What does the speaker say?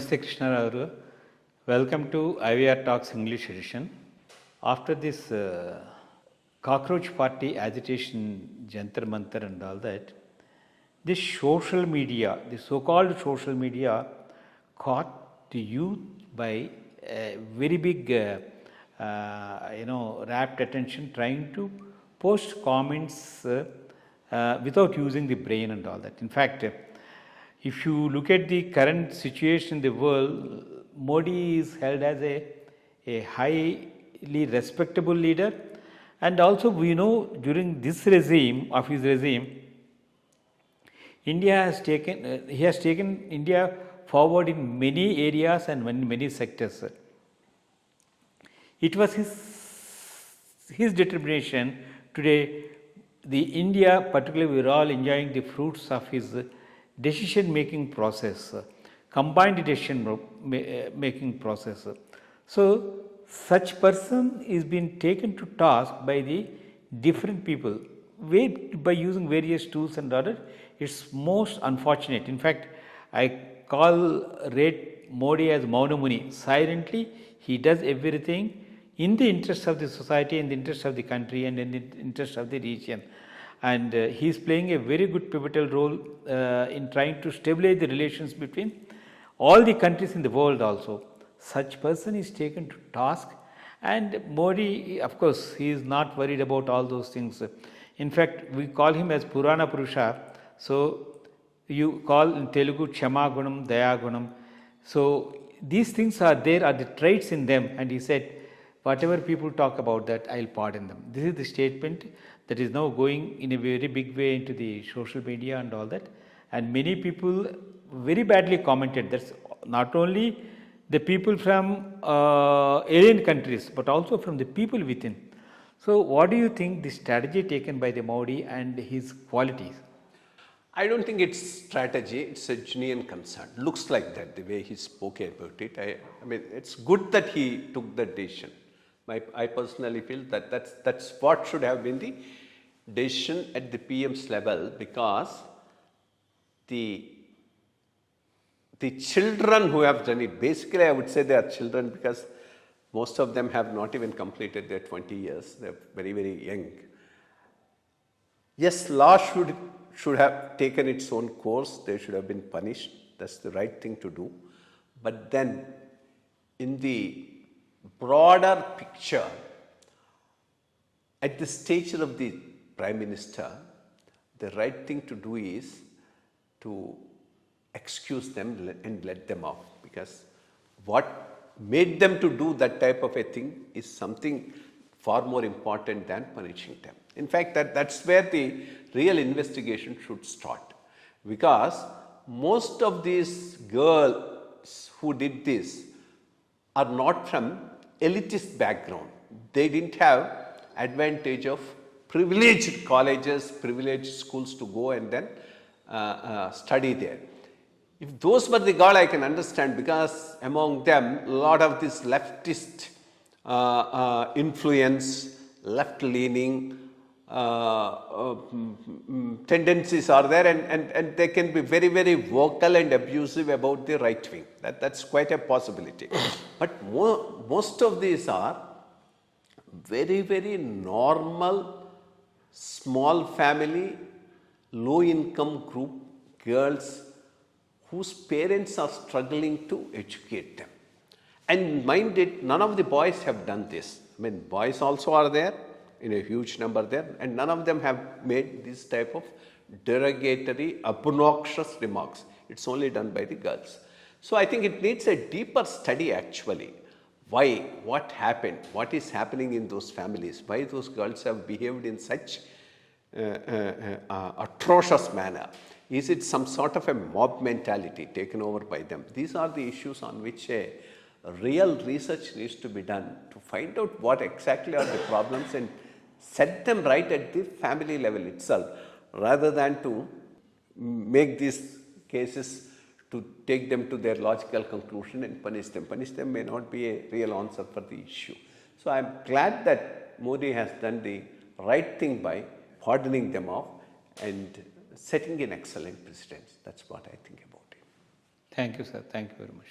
Namaste Krishna Rao. Welcome to IYRTalks English edition. After this cockroach party agitation, Jantar Mantar and all that, this social media, the so-called social media, caught the youth by a very big, rapt attention, trying to post comments without using the brain and all that. In fact, if you look at the current situation in the world, Modi is held as a highly respectable leader, and also we know during this regime of his regime, he has taken India forward in many areas and many sectors. It was his determination. Today, the India, particularly, we are all enjoying the fruits of his decision-making process, combined decision-making process. So, such person is being taken to task by the different people by using various tools and others. It's most unfortunate. In fact, I rate Modi as Maunamuni. Silently, he does everything in the interest of the society, in the interest of the country, and in the interest of the region. And he is playing a very good pivotal role in trying to stabilize the relations between all the countries in the world also. Such person is taken to task, and Modi, of course, he is not worried about all those things. In fact, we call him as Purana Purusha. So, you call in Telugu Chama Gunam, Daya Gunam. So, these things are there, are the traits in them, and he said, whatever people talk about that, I'll pardon them. This is the statement that is now going in a very big way into the social media and all that. And many people very badly commented. That's not only the people from alien countries, but also from the people within. So, what do you think the strategy taken by the Modi and his qualities? I don't think it's strategy, it's a genuine concern. Looks like that, the way he spoke about it. I mean, it's good that he took that decision. I personally feel that that's what should have been the decision at the PM's level, because the children who have done it, basically I would say they are children because most of them have not even completed their 20 years. They're very, very young. Yes, law should have taken its own course. They should have been punished. That's the right thing to do. But then in the broader picture, at the stature of the Prime Minister, the right thing to do is to excuse them and let them off, because what made them to do that type of a thing is something far more important than punishing them. In fact, that's where the real investigation should start, because most of these girls who did this are not from elitist background. They didn't have advantage of privileged colleges, privileged schools to go and then study there. If those were the girl, I can understand, because among them a lot of this leftist influence, left-leaning tendencies are there, and they can be very, very vocal and abusive about the right wing. That's quite a possibility. But most of these are very, very normal, small family, low income group girls whose parents are struggling to educate them. And mind it, none of the boys have done this. I mean, boys also are there in a huge number there, and none of them have made this type of derogatory, obnoxious remarks. It's only done by the girls. So I think it needs a deeper study actually. Why? What happened? What is happening in those families? Why those girls have behaved in such atrocious manner? Is it some sort of a mob mentality taken over by them? These are the issues on which a real research needs to be done to find out what exactly are the problems and set them right at the family level itself, rather than to make these cases to take them to their logical conclusion and punish them. Punish them may not be a real answer for the issue. So I'm glad that Modi has done the right thing by pardoning them off and setting an excellent precedence. That's what I think about it. Thank you, sir. Thank you very much.